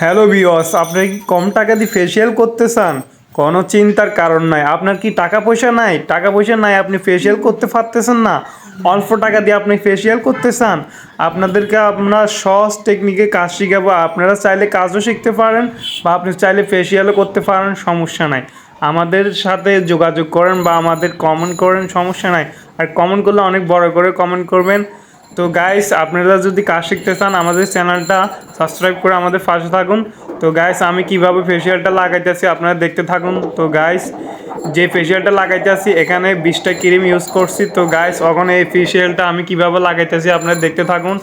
Hello viewers, আপনি কি কম টাকা দিয়ে ফেসিয়াল করতে চান? কোনো চিন্তার কারণ নাই। আপনার কি টাকা পয়সা নাই? টাকা পয়সা নাই, আপনি ফেসিয়াল করতে পারতেছেন না? অল্প টাকা দিয়ে আপনি ফেসিয়াল করতে চান? আপনাদেরকে আমরা সহজ টেকনিকে কাজ শিখাবো। আপনারা চাইলে কাজও শিখতে পারেন বা আপনি চাইলে ফেসিয়ালও করতে পারেন, সমস্যা নাই। আমাদের সাথে যোগাযোগ করেন বা আমাদের কমেন্ট করেন, সমস্যা নাই। আর কমেন্ট করলে অনেক বড় করে কমেন্ট করবেন। তো গাইস, আপনারা যদি কাজ শিখতে চান আমাদের চ্যানেলটা সাবস্ক্রাইব করে আমাদের পাশে থাকুন। তো গাইস, আমি কিভাবে ফেসিয়ালটা লাগাইতেছি আপনারা দেখতে থাকুন। তো গাইস, যে ফেসিয়ালটা লাগাইতেছি এখানে 20টা ক্রিম ইউজ করছি। তো গাইস, ওখানে এই ফেসিয়ালটা আমি কিভাবে লাগাইতেছি আপনারা দেখতে থাকুন।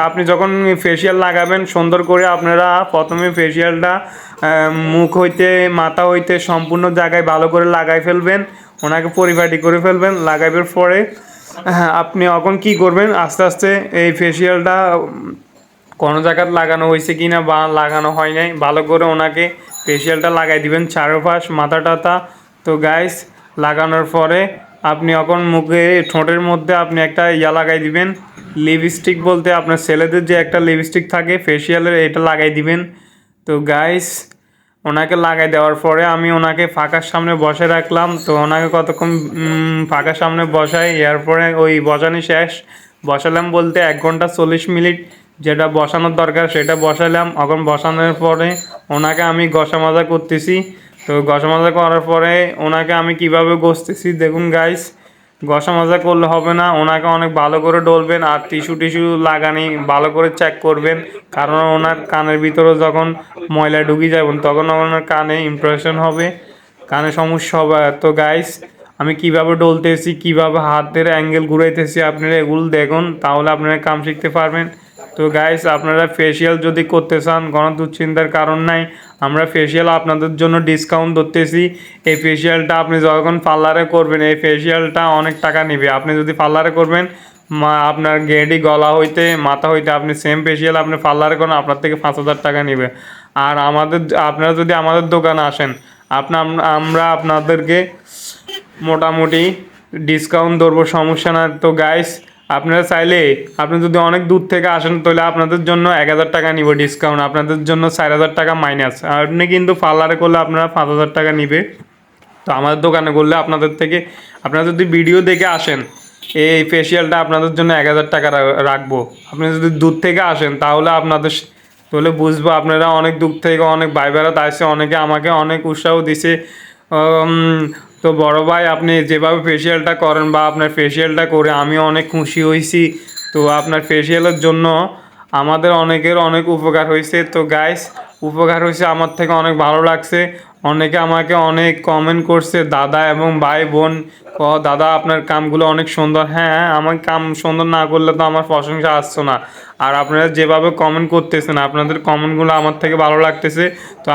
আপনি যখন ফেসিয়াল লাগাবেন সুন্দর করে আপনারা প্রথমে ফেসিয়ালটা মুখ হইতে মাথা হইতে সম্পূর্ণ জায়গায় ভালো করে লাগাই ফেলবেন। ওনাকে পরিপাটি করে ফেলবেন। লাগাইবার পরে আপনি এখন কি করবেন, আস্তে আস্তে এই ফেসিয়ালটা কোনো জায়গায় লাগানো হয়েছে কি না বা লাগানো হয় নাই ভালো করে ওনাকে ফেসিয়ালটা লাগাই দিবেন চারোপাশ মাথা টাথা। তো গাইস, লাগানোর পরে আপনি এখন মুখে ঠোঁটের মধ্যে আপনি একটা লাগাই দিবেন, লিপস্টিক বলতে আপনার ছেলেদের যে একটা লিপস্টিক থাকে ফেসিয়ালের, এটা লাগাই দিবেন। তো গাইস, ওনাকে লাগাই দেওয়ার পরে আমি ওনাকে ফাঁকার সামনে বসে রাখলাম। তো ওনাকে কতক্ষণ ফাঁকার সামনে বসাই, এরপরে ওই বসানি শেষ। বসালাম বলতে 1 ঘন্টা 40 মিনিট যেটা বসানোর দরকার সেটা বসালাম। এখন বসানোর পরে ওনাকে আমি ঘষা মাজা করতেছি। তো ঘষা মাজা করার পরে ওনাকে আমি কিভাবে ঘষতেছি দেখুন গাইস। ঘষা মাজা করলে হবে না, ওনাকে অনেক ভালো করে ডলবেন আর টিস্যু লাগানি ভালো করে চেক করবেন। কারণ ওনার কানের ভিতরে যখন ময়লা ঢুকে যাবেন তখন ওনার কানে ইমপ্রেশন হবে, কানে সমস্যা হবে। তো গাইস, আমি কিভাবে ডলতেছি, কিভাবে হাতের অ্যাঙ্গেল ঘুরাইতেছি আপনারা এগুলো দেখুন, তাহলে আপনারা কাম শিখতে পারবেন। তো গাইস, আপনারা ফেসিয়াল যদি করতে চান কোনো দুশ্চিন্তার কারণ নাই। আমরা ফেসিয়াল আপনাদের জন্য ডিসকাউন্ট ধরতেছি। এই ফেসিয়ালটা আপনি যখন পার্লারে করবেন এই ফেসিয়ালটা অনেক টাকা নেবে। আপনি যদি পার্লারে করবেন আপনার গেডি গলা হইতে মাথা হইতে আপনি সেম ফেসিয়াল আপনি পার্লারে করেন আপনার থেকে 5,000 টাকা নেবে। আর আপনারা যদি আমাদের দোকানে আসেন আমরা আপনাদেরকে মোটামুটি ডিসকাউন্ট ধরবো, সমস্যা না। তো গাইস, আপনারা চাইলে আপনি যদি অনেক দূর থেকে আসেন তাহলে আপনাদের জন্য 1,000 টাকা নিব ডিসকাউন্ট, আপনাদের জন্য 4,000 টাকা মাইনাস। আপনি কিন্তু পার্লারে করলে আপনারা 5,000 টাকা নিবে। তো আমাদের দোকানে করলে আপনাদের থেকে আপনারা যদি ভিডিও দেখে আসেন এই ফেসিয়ালটা আপনাদের জন্য 1,000 টাকা রাখবো। আপনি যদি দূর থেকে আসেন তাহলে বুঝবো আপনারা অনেক দূর থেকে অনেক ভাই বেড়াতে আসছে, অনেকে আমাকে অনেক উৎসাহ দিছে। তো বড় ভাই, আপনি যেভাবে ফেসিয়ালটা করেন বা আপনার ফেসিয়ালটা করে আমি অনেক খুশি হয়েছি। তো আপনার ফেসিয়ালের জন্য আমাদের অনেকের অনেক উপকার হয়েছে। তো গাইস, উপকার হয়েছে আমার থেকে অনেক ভালো লাগছে। অনেকে আমাকে অনেক কমেন্ট করছে, দাদা এবং ভাই বোন, দাদা আপনার কামগুলো অনেক সুন্দর। হ্যাঁ, আমার কাম সুন্দর না করলে তো আমার প্রশংসা আসছে না। আর আপনারা যেভাবে কমেন্ট করতেছেন আপনাদের কমেন্টগুলো আমার থেকে ভালো লাগতেছে। তো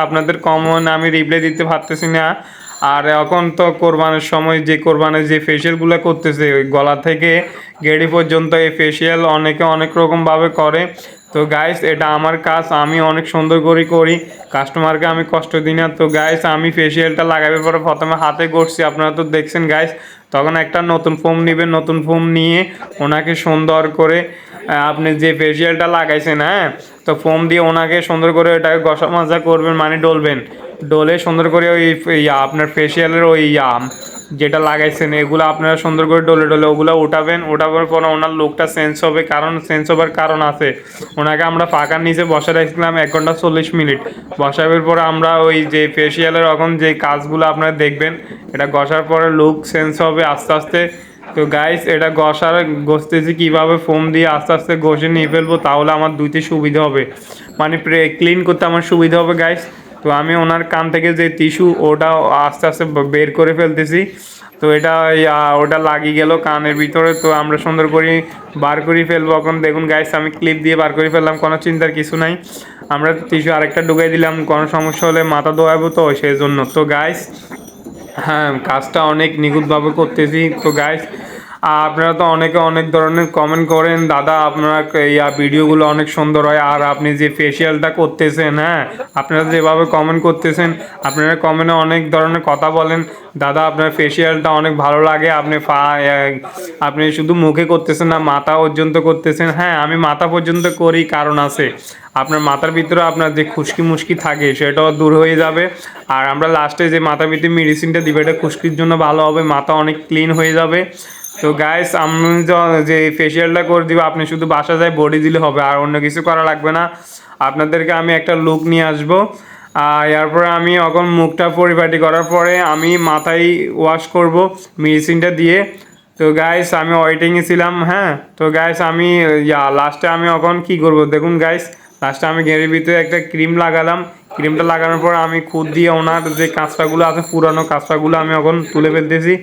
আপনাদের কমেন্ট আমি রিপ্লাই দিতে পারতেছি না। আর এখন তো কোরবানের সময় যে কোরবানের যে ফেসিয়ালগুলো করতেছে ওই গলা থেকে গেড়ি পর্যন্ত এই ফেসিয়াল অনেকে অনেক রকমভাবে করে। তো গাইস, এটা আমার কাজ, আমি অনেক সুন্দর করে করি, কাস্টমারকে আমি কষ্ট দিই না। তো গাইস, আমি ফেসিয়ালটা লাগাবার পরে প্রথমে হাতে করছি, আপনারা তো দেখছেন গাইস। তখন একটা নতুন ফোম নেবেন, নতুন ফোম নিয়ে ওনাকে সুন্দর করে আপনি যে ফেসিয়ালটা লাগাইছেন, হ্যাঁ, তো ফোম দিয়ে ওনাকে সুন্দর করে এটাকে ঘষা মাজা করবেন, মানে ডলবেন। ডলে সুন্দর করে ওই আপনার ফেসিয়ালের ওই যেটা লাগাইছেন এগুলো আপনারা সুন্দর করে ডলে ডলে ওগুলো উঠাবেন। উঠাবার পর ওনার লুকটা চেঞ্জ হবে, কারণ চেঞ্জ হবার কারণ আছে। ওনাকে আমরা পাকার নিচে বসে রাখছিলাম 1 ঘন্টা 40 মিনিট। বসাবার পরে আমরা ওই যে ফেসিয়ালের এখন যে কাজগুলো আপনারা দেখবেন, এটা ঘষার পরে লুক চেঞ্জ হবে আস্তে আস্তে। তো গাইস, এটা ঘষতেছি কীভাবে, ফোম দিয়ে আস্তে আস্তে ঘষে নিয়ে ফেলবো, তাহলে আমার দুইতে সুবিধা হবে, মানে ক্লিন করতে আমার সুবিধা হবে গাইস। তো আমি ওনার কান থেকে যে টিস্যু ওটা আস্তে আস্তে বের করে ফেলতেছি। তো এটা ওটা লাগিয়ে গেল কানের ভিতরে। তো আমরা সুন্দর করে বার করে ফেলবো। এখন দেখুন গাইস, আমি ক্লিপ দিয়ে বার করে ফেললাম, কোনো চিন্তার কিছু নাই। আমরা টিস্যু আরেকটা ঢুকাই দিলাম, কোনো সমস্যা হলে মাথা ধোয়াবো তো সেই জন্য। তো গাইস, হ্যাঁ, কাজটা অনেক নিখুঁতভাবে করতেছি। তো গাইস, আপনারা তো অনেকে অনেক ধরনের কমেন্ট করেন, দাদা আপনার ভিডিওগুলো অনেক সুন্দর হয়, আর আপনি যে ফেসিয়ালটা করতেছেন, হ্যাঁ আপনারা যেভাবে কমেন্ট করতেছেন, আপনারা কমেন্টে অনেক ধরনের কথা বলেন, দাদা আপনার ফেসিয়ালটা অনেক ভালো লাগে, আপনি শুধু মুখে করতেছেন না, মাথা পর্যন্ত করতেছেন। হ্যাঁ আমি মাথা পর্যন্ত করি, কারণ আছে আপনার মাথার ভিতরে আপনার যে খুশকি মুশকি থাকে সেটাও দূর হয়ে যাবে, আর আমরা লাস্টে যে মাথার ভিতরে মেডিসিনটা দিবে এটা খুশকির জন্য ভালো হবে, মাথা অনেক ক্লিন হয়ে যাবে। তো গাইস আমি যে ফেসিয়ালটা করে দিব, আপনি শুধু বাসা যায় বডি দিলে হবে, আর অন্য কিছু করা লাগবে না। আপনাদেরকে আমি একটা লুক নিয়ে আসবো, আর এরপরে আমি এখন মুখটা পরিপাটি করার পরে আমি মাথায় ওয়াশ করব মেডিসিনটা দিয়ে। তো গাইস আমি ওয়েটিংয়ে ছিলাম, হ্যাঁ তো গাইস আমি লাস্টে আমি এখন কি করব দেখুন গাইস, লাস্টে আমি ঘেরের ভিতরে একটা ক্রিম লাগালাম, ক্রিমটা লাগানোর পর আমি খুদ দিয়ে ওনার যে কাঁচটাগুলো আছে পুরানো কাঁচটাগুলো আমি এখন তুলে ফেলতেছি।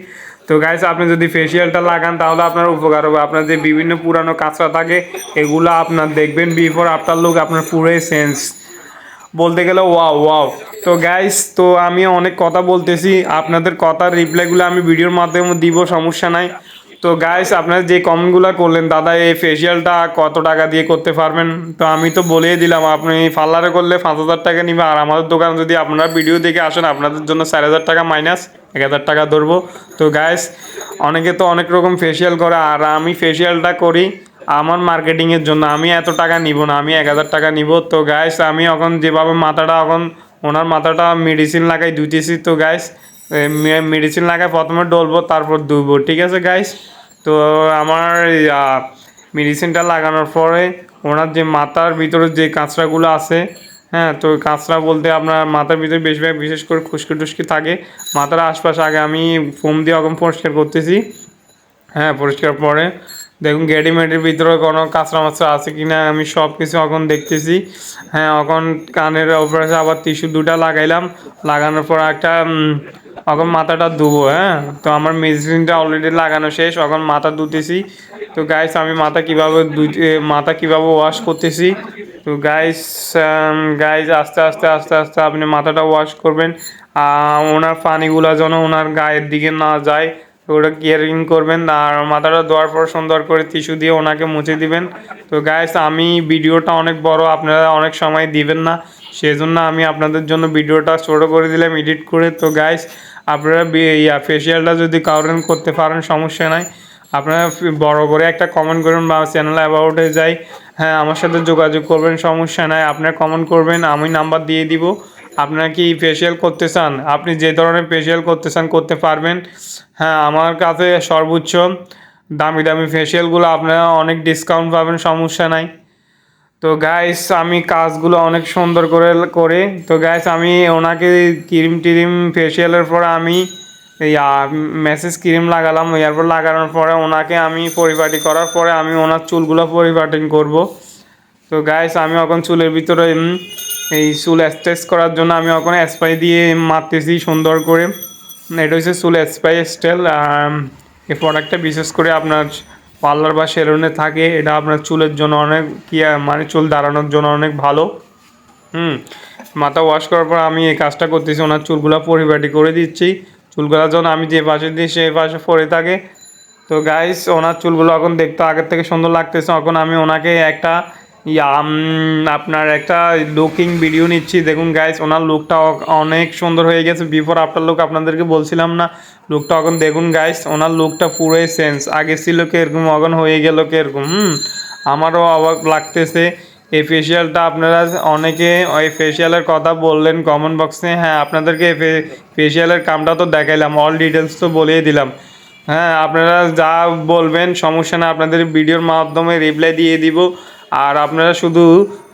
তো গাইস আপনি যদি ফেসিয়ালটা লাগান তাহলে আপনার উপকার হবে, আপনার যে বিভিন্ন পুরানো কাঁচরা থাকে এগুলো আপনার দেখবেন বিফোর আফটার লুক আপনার পুরোই চেঞ্জ, বলতে গেলে ওয়াও ওয়াও। তো গাইস তো আমি অনেক কথা বলতেছি, আপনাদের কথার রিপ্লাইগুলো আমি ভিডিওর মাধ্যমে দিব, সমস্যা নাই। তো গাইস আপনারা যে কমেন্টগুলো করলেন, দাদা এই ফেসিয়ালটা কত টাকা দিয়ে করতে পারবেন, তো আমি তো বলেই দিলাম আপনি পার্লারে করলে 5,000 টাকা নিবে, আর আমাদের দোকানে যদি আপনারা ভিডিও দেখে আসেন আপনাদের জন্য 4,000 টাকা মাইনাস 1,000 টাকা ধরবো। তো গাইস অনেকে তো অনেক রকম ফেসিয়াল করে, আর আমি ফেসিয়ালটা করি আমার মার্কেটিংয়ের জন্য, আমি এত টাকা নিব না, আমি 1,000 টাকা নিব। তো গাইস আমি এখন যেভাবে মাথাটা এখন ওনার মাথাটা মেডিসিন লাগাই ধুইতেছি। তো গাইস মেডিসিন লাগাই প্রথমে ডলবো তারপর ধুবো, ঠিক আছে গাইস। তো আমার মেডিসিনটা লাগানোর পরে ওনার যে মাথার ভিতরে যে কাঁচরাগুলো আছে, হ্যাঁ তো কাঁচরা বলতে আপনার মাথার ভিতরে বেশিরভাগ বিশেষ করে খুশকি টুসকি থাকে মাথার আশপাশে, আগে আমি ফোম দিয়ে এখন পরিষ্কার করতেছি। হ্যাঁ পরিষ্কার পরে দেখুন গেডিমেটের ভিতরে কোনো কাঁচরা মাচরা আছে কিনা আমি সব কিছু এখন দেখতেছি। হ্যাঁ এখন কানের উপরে আবার টিস্যু দুটা লাগাইলাম, লাগানোর পর একটা এখন মাথাটা ধুবো। হ্যাঁ তো আমার মেডিসিনটা অলরেডি লাগানো শেষ, এখন মাথা ধুতেছি। তো গাইস আমি মাথা কীভাবে ওয়াশ করতেছি। তো গাইস গাইস আস্তে আস্তে আস্তে আস্তে আপনি মাথাটা ওয়াশ করবেন, ওনার পানিগুলো যেন ওনার গায়ের দিকে না যায়, তো ওটা কেয়ারিং করবেন। আর মাথাটা ধোয়ার পর সুন্দর করে টিস্যু দিয়ে ওনাকে মুছে দিবেন। তো গাইস আমি ভিডিওটা অনেক বড়, আপনারা অনেক সময় দিবেন না, সেজন্য আমি আপনাদের জন্য ভিডিওটা ছোটো করে দিলাম এডিট করে। তো গাইস আপনারা ফেসিয়ালটা যদি কাউরেন করতে পারেন সমস্যা নাই, আপনারা বড় করে একটা কমেন্ট করবেন বা চ্যানেল অ্যাবাউটে যাই, হ্যাঁ আমার সাথে যোগাযোগ করবেন, সমস্যা নাই। আপনারা কমেন্ট করবেন, আমি নাম্বার দিয়ে দিব। আপনারা কি ফেসিয়াল করতে চান, আপনি যে ধরনের ফেসিয়াল করতে চান করতে পারবেন। হ্যাঁ আমার কাছে সর্বোচ্চ দামি দামি ফেসিয়ালগুলো আপনারা অনেক ডিসকাউন্ট পাবেন, সমস্যা নাই। তো গাইস আমি কাজগুলো অনেক সুন্দর করে তো গাইস আমি ওনাকে ক্রিম টিরিম ফেসিয়ালের পর আমি মেসেজ ক্রিম লাগালাম, এরপর লাগানোর পরে ওনাকে আমি পরিপাটি করার পরে আমি ওনার চুলগুলো পরিপাটি করব। তো গাইস আমি এখন চুলের ভিতরে এই চুল স্ট্রেচ করার জন্য আমি এখন স্প্রে দিয়ে মারতেছি সুন্দর করে, এটা হচ্ছে চুল স্প্রে স্টাইল। এই প্রোডাক্টটা বিশেষ করে আপনার পার্লার বা সেলুনে থাকে, এটা আপনার চুলের জন্য অনেক মানে চুল দাঁড়ানোর জন্য অনেক ভালো। মাথা ওয়াশ করার পর আমি এই কাজটা করতেছি, ওনার চুলগুলো পরিপাটি করে দিচ্ছি। চুলগুলো যখন আমি যে পাশে দিই সেই পাশে পরে থাকে। তো গাইস ওনার চুলগুলো এখন দেখতে আগের থেকে সুন্দর লাগতেছে, এখন আমি ওনাকে একটা আপনার একটা লুকিং ভিডিও নিচ্ছি। দেখুন গাইস ওনার লুকটা অনেক সুন্দর হয়ে গেছে, বিফোর আফটার লুক আপনাদেরকে বলছিলাম না, লুকটা এখন দেখুন গাইস, ওনার লুকটা পুরোই চেঞ্জ, আগে ছিল কিরকম এখন হয়ে গেল কিরকম। আমারও অবাক লাগতেছে। এই ফেসিয়ালটা আপনারা অনেকে ওই ফেসিয়ালের কথা বললেন কমেন্ট বক্সে, হ্যাঁ আপনাদেরকে ফেসিয়ালের কামটা তো দেখাইলাম, অল ডিটেলস তো বলেই দিলাম। হ্যাঁ আপনারা যা বলবেন সমস্যা না, আপনাদের ভিডিওর মাধ্যমে রিপ্লাই দিয়ে দিব, আর আপনারা শুধু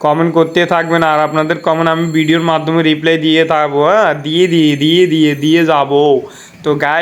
কমেন্ট করতে থাকবেন, আর আপনাদের কমেন্ট আমি ভিডিওর মাধ্যমে রিপ্লাই দিয়ে থাকবো। হ্যাঁ দিয়ে যাবো। তো গাইস